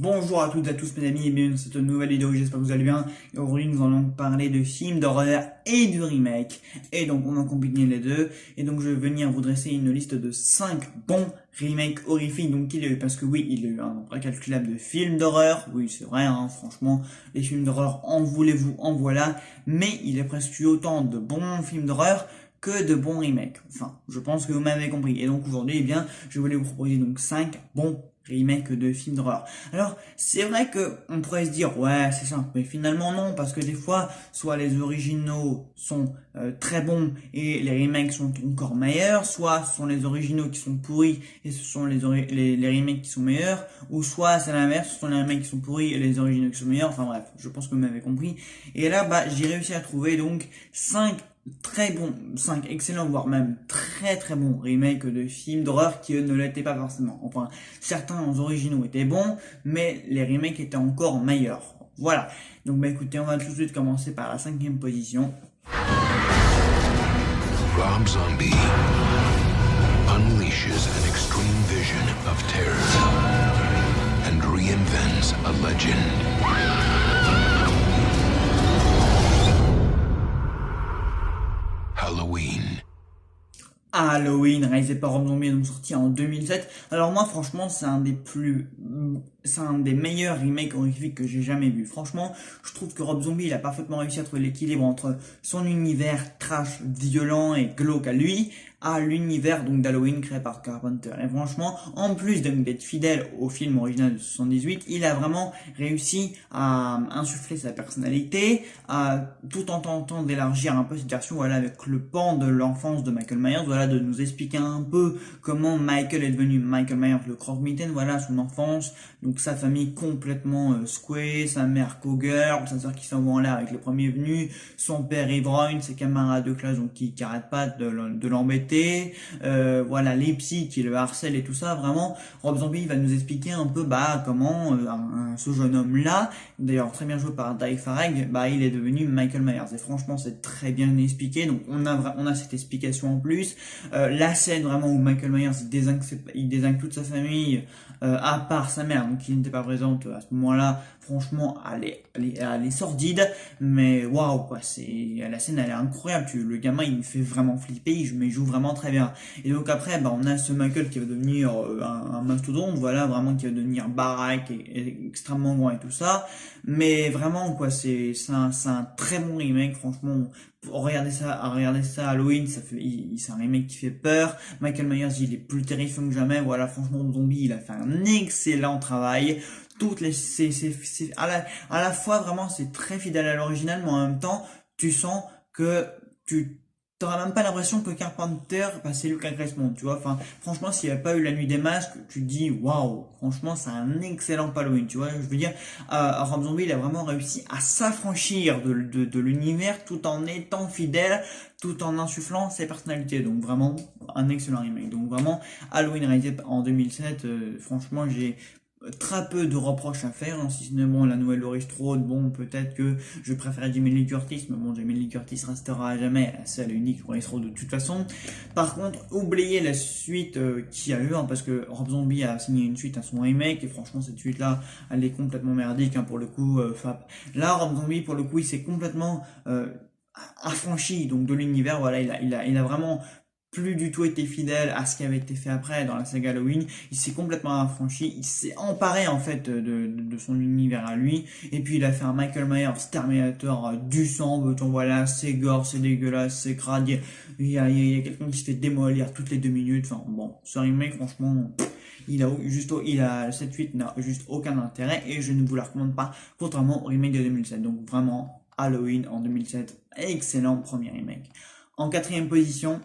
Bonjour à toutes et à tous mes amis et bienvenue dans cette nouvelle vidéo, j'espère que vous allez bien. Et aujourd'hui nous allons parler de films d'horreur et de remake. Et donc on va combiner les deux. Et donc je vais venir vous dresser une liste de 5 bons remakes horrifiques. Donc il y a eu, parce que oui, il y a eu un nombre incalculable de films d'horreur. Oui c'est vrai, hein, franchement, les films d'horreur en voulez-vous, en voilà. Mais il y a presque eu autant de bons films d'horreur que de bons remakes. Enfin, je pense que vous m'avez compris. Et donc aujourd'hui, eh bien, je voulais vous proposer donc 5 bons remake de films d'horreur. Alors, c'est vrai que on pourrait se dire, ouais, c'est simple, mais finalement non, parce que des fois, soit les originaux sont très bons et les remakes sont encore meilleurs, soit ce sont les originaux qui sont pourris et ce sont les remakes qui sont meilleurs, ou soit c'est l'inverse, ce sont les remakes qui sont pourris et les originaux qui sont meilleurs, enfin bref, je pense que vous m'avez compris. Et là, j'ai réussi à trouver donc 5 très bons, 5 excellents, voire même très bons remakes de films d'horreur qui eux ne l'étaient pas forcément. Enfin, certains originaux étaient bons, mais les remakes étaient encore meilleurs. Voilà. Donc écoutez, on va tout de suite commencer par la 5e position. Rob Zombie unleashes an extreme vision of terror and reinvents a legend. Halloween, réalisé par Rob Zombie, donc sorti en 2007. Alors moi, franchement, c'est un des meilleurs remakes horrifiques que j'ai jamais vu. Franchement, je trouve que Rob Zombie, il a parfaitement réussi à trouver l'équilibre entre son univers trash, violent et glauque à lui, à l'univers donc d'Halloween créé par Carpenter. Et franchement, en plus d'être fidèle au film original de 78, il a vraiment réussi à insuffler sa personnalité, tout en tentant d'élargir un peu cette version, voilà, avec le pan de l'enfance de Michael Myers, voilà, de nous expliquer un peu comment Michael est devenu Michael Myers le croque-mitaine, voilà, son enfance, donc sa famille complètement secouée, sa mère co-girl, sa soeur qui s'envoie en l'air avec les premiers venus, son père ivrogne, ses camarades de classe donc qui arrêtent pas de l'embêter, voilà, les psys qui le harcèlent et tout ça. Vraiment, Rob Zombie va nous expliquer un peu comment ce jeune homme là, d'ailleurs très bien joué par Dave Farag, il est devenu Michael Myers. Et franchement c'est très bien expliqué, donc on a cette explication en plus. La scène vraiment où Michael Myers il dézingue toute sa famille, à part sa mère donc qui n'était pas présente à ce moment-là. Franchement elle est sordide, mais waouh quoi, la scène elle est incroyable. Le gamin il me fait vraiment flipper, il joue vraiment très bien. Et donc après on a ce Michael qui va devenir un mastodonte, voilà, vraiment qui va devenir baraque et extrêmement grand et tout ça. Mais vraiment quoi, c'est un très bon remake, franchement. Regardez ça Halloween, c'est un remake qui fait peur. Michael Myers il est plus terrifiant que jamais, voilà, franchement Zombie il a fait un excellent travail. À la fois vraiment c'est très fidèle à l'original, mais en même temps tu sens que tu t'auras même pas l'impression que Carpenter, c'est lui qui a créé ce monde, tu vois. Enfin, franchement, s'il n'y avait pas eu la nuit des masques, tu te dis, waouh, franchement, c'est un excellent Halloween, tu vois. Je veux dire, Rob Zombie, il a vraiment réussi à s'affranchir de l'univers tout en étant fidèle, tout en insufflant ses personnalités. Donc vraiment, un excellent remake. Donc vraiment, Halloween réalisé en 2007, franchement, j'ai très peu de reproches à faire, hein, si ce n'est la nouvelle Laurie Strode, peut-être que je préférais Jamie Lee Curtis, mais Jamie Lee Curtis restera à jamais la seule et unique Laurie Strode de toute façon. Par contre, oubliez la suite qu'il y a eu, hein, parce que Rob Zombie a signé une suite à son remake, et franchement cette suite là, elle est complètement merdique, hein, pour le coup. Là, Rob Zombie, pour le coup, il s'est complètement affranchi donc de l'univers, voilà, il a vraiment plus du tout été fidèle à ce qui avait été fait après dans la saga Halloween. Il s'est complètement affranchi, il s'est emparé en fait de son univers à lui, et puis il a fait un Michael Myers Terminator du sang, voilà, c'est gore, c'est dégueulasse, c'est crade, il y a quelqu'un qui se fait démolir toutes les 2 minutes, enfin bon, ce remake franchement, cette suite n'a juste aucun intérêt, et je ne vous la recommande pas, contrairement au remake de 2007. Donc vraiment, Halloween en 2007, excellent premier remake. En 4e position,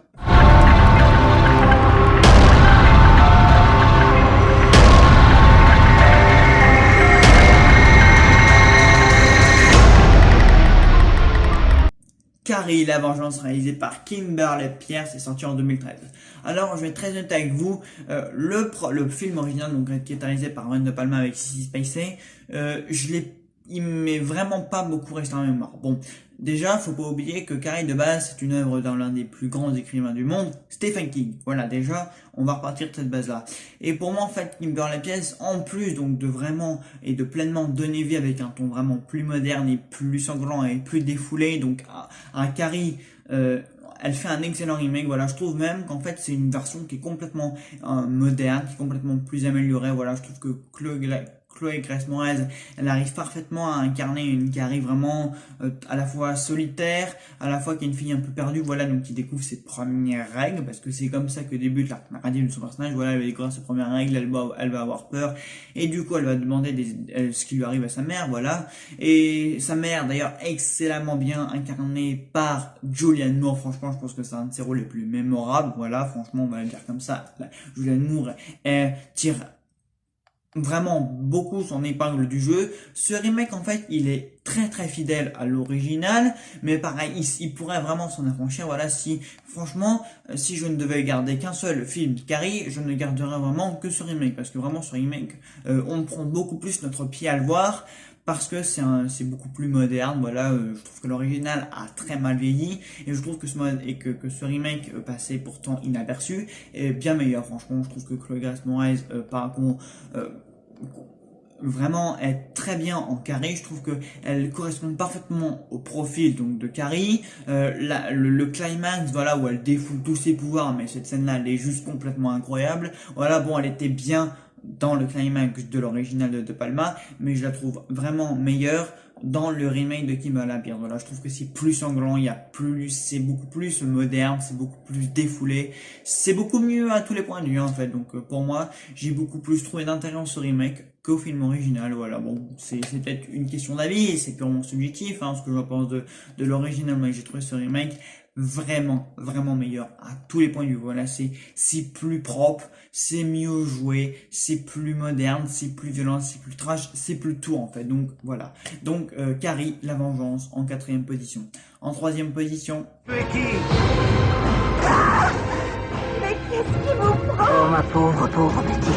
Carrie, la vengeance, réalisée par Kimberly Pierce, c'est sorti en 2013. Alors, je vais être très honnête avec vous, le film original, donc qui est réalisé par Brian De Palma avec Sissy Spacek, je l'ai il m'est vraiment pas beaucoup resté en mémoire. Bon, déjà, faut pas oublier que Carrie de base, c'est une œuvre dans l'un des plus grands écrivains du monde, Stephen King. Voilà, déjà, on va repartir de cette base-là. Et pour moi, en fait, Kim Burn la pièce, en plus donc de vraiment et de pleinement donner vie avec un ton vraiment plus moderne et plus sanglant et plus défoulé, donc à Carrie, elle fait un excellent remake. Voilà, je trouve même qu'en fait c'est une version qui est complètement moderne, qui est complètement plus améliorée. Voilà, je trouve que Chloé Grace Moretz, elle arrive parfaitement à incarner une Carrie vraiment à la fois solitaire, à la fois qui est une fille un peu perdue, voilà, donc qui découvre ses premières règles, parce que c'est comme ça que débute l'arc narratif de son personnage. Voilà, elle va découvrir ses premières règles, elle va avoir peur, et du coup elle va demander ce qui lui arrive à sa mère, voilà, et sa mère d'ailleurs excellemment bien incarnée par Julianne Moore. Franchement, je pense que c'est un de ses rôles les plus mémorables, voilà, franchement on va le dire comme ça. Julianne Moore tire vraiment beaucoup son épingle du jeu. Ce remake, en fait, il est très très fidèle à l'original, mais pareil, il pourrait vraiment s'en affranchir. Voilà, franchement, si je ne devais garder qu'un seul film Carrie, je ne garderais vraiment que ce remake, parce que vraiment ce remake, on prend beaucoup plus notre pied à le voir, parce que c'est beaucoup plus moderne. Voilà, je trouve que l'original a très mal vieilli, et je trouve que ce remake passé pourtant inaperçu est bien meilleur. Franchement, je trouve que Chloé Grace Moretz vraiment est très bien en Carrie. Je trouve que elle correspond parfaitement au profil donc de Carrie. Le climax, voilà, où elle défoule tous ses pouvoirs, mais cette scène-là, elle est juste complètement incroyable. Voilà, bon, elle était bien dans le climax de l'original de De Palma, mais je la trouve vraiment meilleure dans le remake de Kim Burn. Voilà, je trouve que c'est plus sanglant, c'est beaucoup plus moderne, c'est beaucoup plus défoulé, c'est beaucoup mieux à tous les points de vue en fait. Donc pour moi, j'ai beaucoup plus trouvé d'intérêt en ce remake qu'au film original. Voilà, bon, c'est peut-être une question d'avis et c'est purement subjectif, hein, ce que je pense de l'original, mais j'ai trouvé ce remake vraiment meilleur à tous les points de vue. Voilà, c'est plus propre, c'est mieux joué, c'est plus moderne, c'est plus violent, c'est plus trash, c'est plus tout en fait. Donc voilà, donc Carrie, la vengeance en 4e position. En 3e position, Mais qu'est-ce qui vous prend? Oh, ma pauvre petite.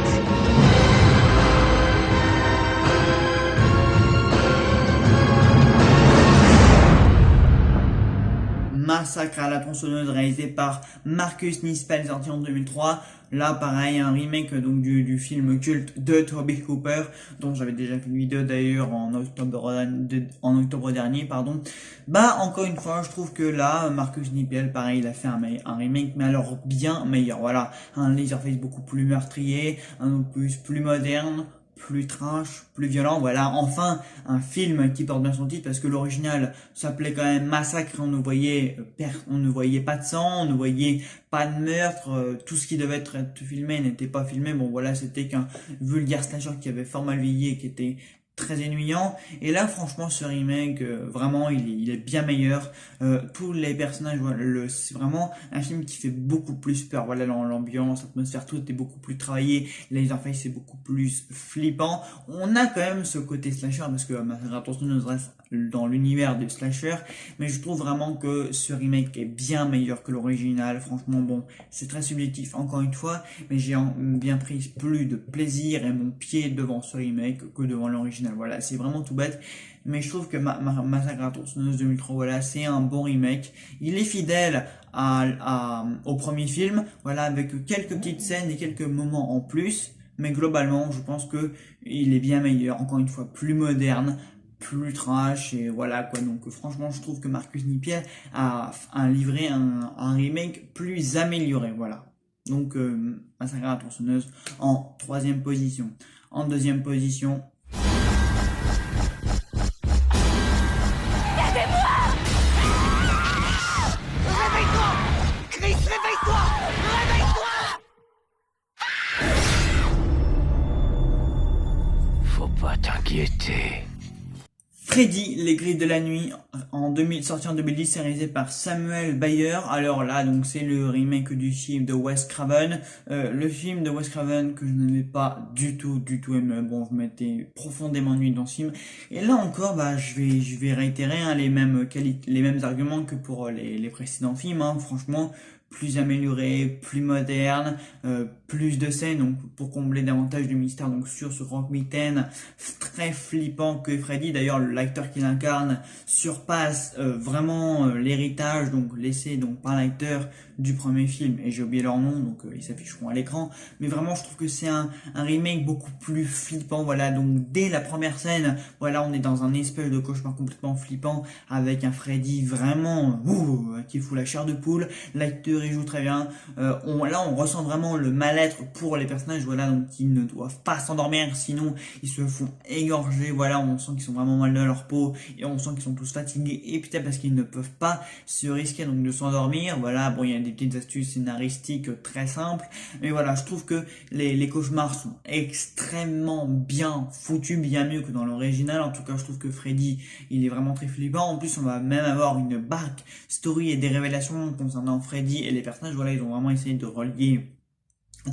Massacre à la tronçonneuse, réalisé par Marcus Nispel, sorti en 2003. Là, pareil, un remake donc du film culte de Toby Hooper, dont j'avais déjà fait une vidéo d'ailleurs en octobre dernier, pardon. Bah, encore une fois, je trouve que là, Marcus Nispel, pareil, il a fait un remake, mais alors bien meilleur. Voilà, un Leatherface beaucoup plus meurtrier, un opus plus moderne, plus trash, plus violent. Voilà, enfin un film qui porte bien son titre, parce que l'original s'appelait quand même Massacre. On ne voyait pas de sang, on ne voyait pas de meurtre, tout ce qui devait être filmé n'était pas filmé. Bon voilà, c'était qu'un vulgaire slasher qui avait fort mal vieilli et qui était très ennuyant. Et là, franchement, ce remake, vraiment, il est bien meilleur. Tous les personnages, voilà, c'est vraiment un film qui fait beaucoup plus peur. Voilà, l'ambiance, l'atmosphère, tout est beaucoup plus travaillé. Les interfaces, c'est beaucoup plus flippant. On a quand même ce côté slasher, parce que attention, nous reste dans l'univers des slasher, mais je trouve vraiment que ce remake est bien meilleur que l'original. Franchement, bon, c'est très subjectif encore une fois, mais j'ai bien pris plus de plaisir et mon pied devant ce remake que devant l'original. Voilà, c'est vraiment tout bête, mais je trouve que Massacre à la tronçonneuse 2003, voilà, c'est un bon remake. Il est fidèle au premier film, voilà, avec quelques petites scènes et quelques moments en plus, mais globalement, je pense que il est bien meilleur, encore une fois, plus moderne, plus trash, et voilà quoi. Donc franchement, je trouve que Marcus Nispel a livré un remake plus amélioré. Voilà, donc Massacre à la tronçonneuse en 3e position. En 2e position, Réveille-toi! Chris, réveille-toi! Réveille-toi! Faut pas t'inquiéter. Freddy, les Griffes de la nuit, sorti en 2010, réalisé par Samuel Bayer. Alors là, donc c'est le remake du film de Wes Craven. Le film de Wes Craven que je n'avais pas du tout aimé. Bon, je m'étais profondément ennuyé dans ce film. Et là encore, bah, je vais réitérer les mêmes arguments que pour les précédents films. Hein. Franchement, plus amélioré, plus moderne, plus de scènes donc pour combler davantage du mystère donc sur ce grand mitaine très flippant que Freddy. D'ailleurs l'acteur qui l'incarne surpasse vraiment l'héritage donc laissé donc par l'acteur du premier film, et j'ai oublié leur nom donc ils s'afficheront à l'écran, mais vraiment je trouve que c'est un remake beaucoup plus flippant. Voilà, donc dès la première scène, voilà, on est dans un espèce de cauchemar complètement flippant avec un Freddy vraiment qui fout la chair de poule. L'acteur il joue très bien, on ressent vraiment le mal-être pour les personnages, voilà, donc ils ne doivent pas s'endormir sinon ils se font égorger. Voilà, on sent qu'ils sont vraiment mal dans leur peau et on sent qu'ils sont tous fatigués et putain parce qu'ils ne peuvent pas se risquer donc de s'endormir. Voilà, bon, il y a des petites astuces scénaristiques très simples, mais voilà, je trouve que les cauchemars sont extrêmement bien foutus, bien mieux que dans l'original. En tout cas, je trouve que Freddy, il est vraiment très flippant. En plus, on va même avoir une back story et des révélations concernant Freddy et les personnages. Voilà, ils ont vraiment essayé de relier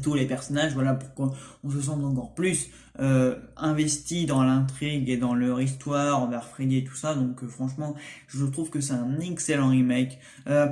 tous les personnages, voilà, pour qu'on se sente encore plus investi dans l'intrigue et dans leur histoire envers Freddy et tout ça. Donc franchement, je trouve que c'est un excellent remake,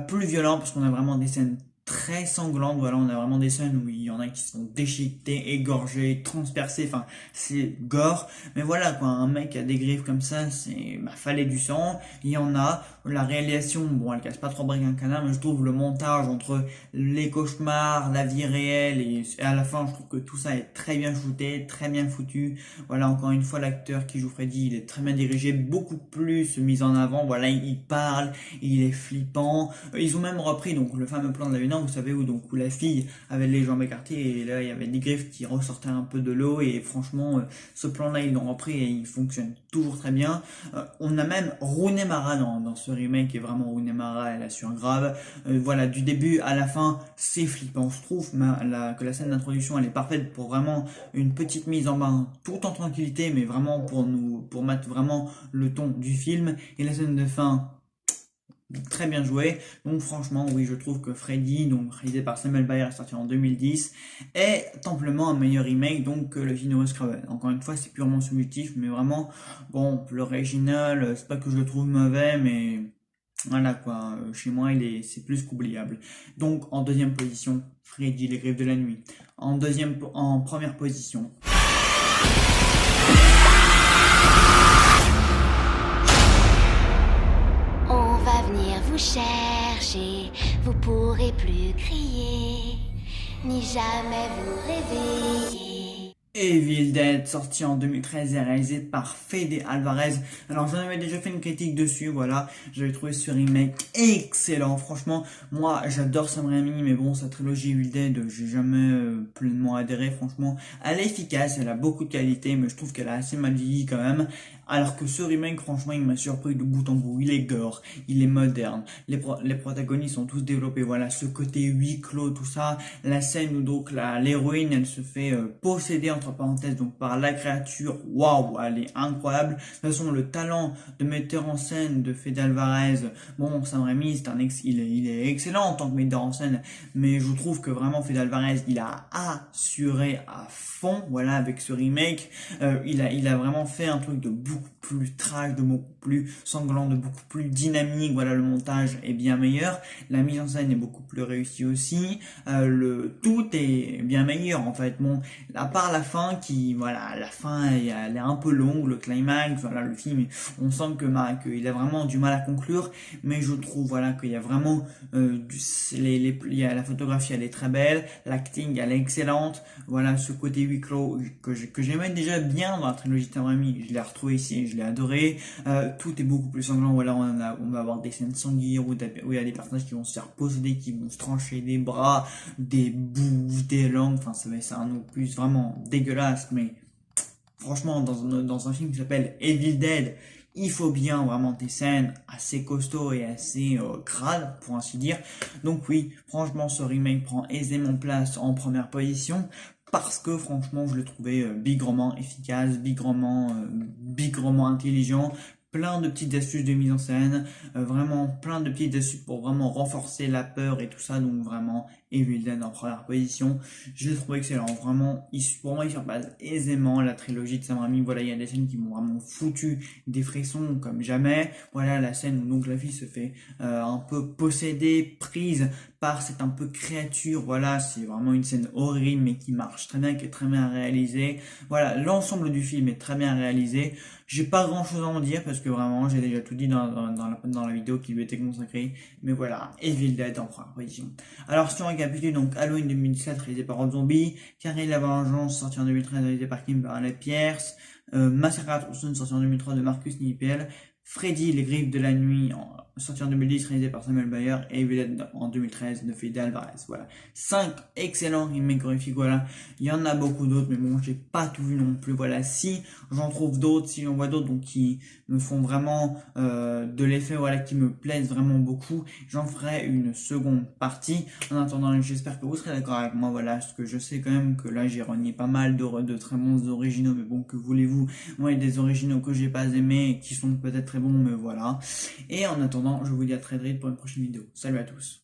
plus violent parce qu'on a vraiment des scènes très sanglantes. Voilà, on a vraiment des scènes où il y en a qui sont déchiquetés, égorgés, transpercés, enfin c'est gore, mais voilà quoi, un mec a des griffes comme ça, c'est fallait du sang. Il y en a, la réalisation, bon, elle casse pas trop briques un canard, mais je trouve le montage entre les cauchemars, la vie réelle et à la fin, je trouve que tout ça est très bien shooté, très bien foutu. Voilà, encore une fois, l'acteur qui joue Freddy, il est très bien dirigé, beaucoup plus mis en avant. Voilà, il parle, il est flippant. Ils ont même repris donc le fameux plan de la lune, vous savez, où la fille avait les jambes écartées et là il y avait des griffes qui ressortaient un peu de l'eau, et franchement ce plan là ils l'ont repris et il fonctionne toujours très bien. On a même Rooney Mara dans ce remake, et vraiment Rooney Mara elle assure grave. Voilà, du début à la fin c'est flippant. Je trouve que la scène d'introduction elle est parfaite pour vraiment une petite mise en bain tout en tranquillité, mais vraiment pour mettre vraiment le ton du film, et la scène de fin très bien joué. Donc franchement oui, je trouve que Freddy, donc réalisé par Samuel Bayer, sorti en 2010, est amplement un meilleur remake donc que le film de Wes Craven. Encore une fois c'est purement subjectif, mais vraiment bon, l'original c'est pas que je le trouve mauvais, mais voilà quoi, chez moi c'est plus qu'oubliable. Donc en deuxième position, Freddy les griffes de la nuit. En première position, vous chercher, vous pourrez plus crier, ni jamais vous réveiller. Evil Dead, sorti en 2013 et réalisé par Fede Alvarez. Alors j'en avais déjà fait une critique dessus, voilà, j'avais trouvé ce remake excellent. Franchement, moi j'adore Sam Raimi, mais bon, sa trilogie Evil Dead, j'ai jamais pleinement adhéré. Franchement, elle est efficace, elle a beaucoup de qualité, mais je trouve qu'elle a assez mal vieilli quand même. Alors que ce remake, franchement, il m'a surpris de bout en bout. Il est gore, il est moderne, les protagonistes sont tous développés. Voilà, ce côté huis clos, tout ça. La scène où donc l'héroïne, elle se fait posséder entre parenthèses donc par la créature. Waouh, elle est incroyable. De toute façon, le talent de metteur en scène de Fede Alvarez, bon, Sam Raimi, il est excellent en tant que metteur en scène, mais je trouve que vraiment Fede Alvarez, il a assuré à fond. Voilà, avec ce remake, il a vraiment fait un truc de beaucoup plus trash, de beaucoup plus sanglant, de beaucoup plus dynamique. Voilà, le montage est bien meilleur, la mise en scène est beaucoup plus réussie aussi, tout est bien meilleur en fait. Bon, à part la fin la fin elle est un peu longue, le climax, voilà, le film on sent qu'il a vraiment du mal à conclure, mais je trouve voilà qu'il y a vraiment la photographie elle est très belle, l'acting elle est excellente. Voilà, ce côté huis clos que j'aimais déjà bien dans la trilogie de Sam Raimi, je l'ai retrouvé ici, je l'ai adoré. Tout est beaucoup plus sanglant. Voilà, on va avoir des scènes sanguinaires où il y a des personnages qui vont se faire posséder, qui vont se trancher des bras, des bouches, des langues. Enfin, c'est un opus vraiment dégueulasse, mais franchement, dans un film qui s'appelle Evil Dead, il faut bien vraiment des scènes assez costauds et assez crades, pour ainsi dire. Donc oui, franchement, ce remake prend aisément place en première position, parce que franchement je l'ai trouvé bigrement efficace, bigrement intelligent, plein de petites astuces de mise en scène, vraiment plein de petites astuces pour vraiment renforcer la peur et tout ça, donc vraiment Evil Dead en première position. Je l'ai trouvé excellent, vraiment, pour moi il surpasse aisément la trilogie de Sam Raimi. Voilà, il y a des scènes qui m'ont vraiment foutu des frissons comme jamais. Voilà, la scène où donc la fille se fait un peu posséder, prise par cette un peu créature. Voilà, c'est vraiment une scène horrible mais qui marche très bien, qui est très bien réalisée. Voilà, l'ensemble du film est très bien réalisé. J'ai pas grand chose à en dire parce que vraiment j'ai déjà tout dit dans la vidéo qui lui était consacrée. Mais voilà, Evil Dead en première position. Alors si on récapitule, donc Halloween 2007 réalisé par Rob Zombie, Carrie la Vengeance sorti en 2013 réalisé par Kim Barnett Pierce, Massacre à la tronçonneuse sorti en 2003 de Marcus Nispel, Freddy les Griffes de la Nuit sorti en 2010 réalisé par Samuel Bayer et Evil Dead en 2013 de Fede Alvarez. Voilà, 5 excellents remakes horrifiques. Voilà, il y en a beaucoup d'autres mais bon, j'ai pas tout vu non plus. Voilà, si j'en trouve d'autres, si j'en vois d'autres donc qui me font vraiment de l'effet, voilà, qui me plaisent vraiment beaucoup, j'en ferai une seconde partie. En attendant, j'espère que vous serez d'accord avec moi. Voilà, parce que je sais quand même que là j'ai renié pas mal de très bons originaux, mais bon, que voulez-vous, moi il y a des originaux que j'ai pas aimés et qui sont peut-être très bons, mais voilà. Et en attendant, je vous dis à très vite pour une prochaine vidéo. Salut à tous.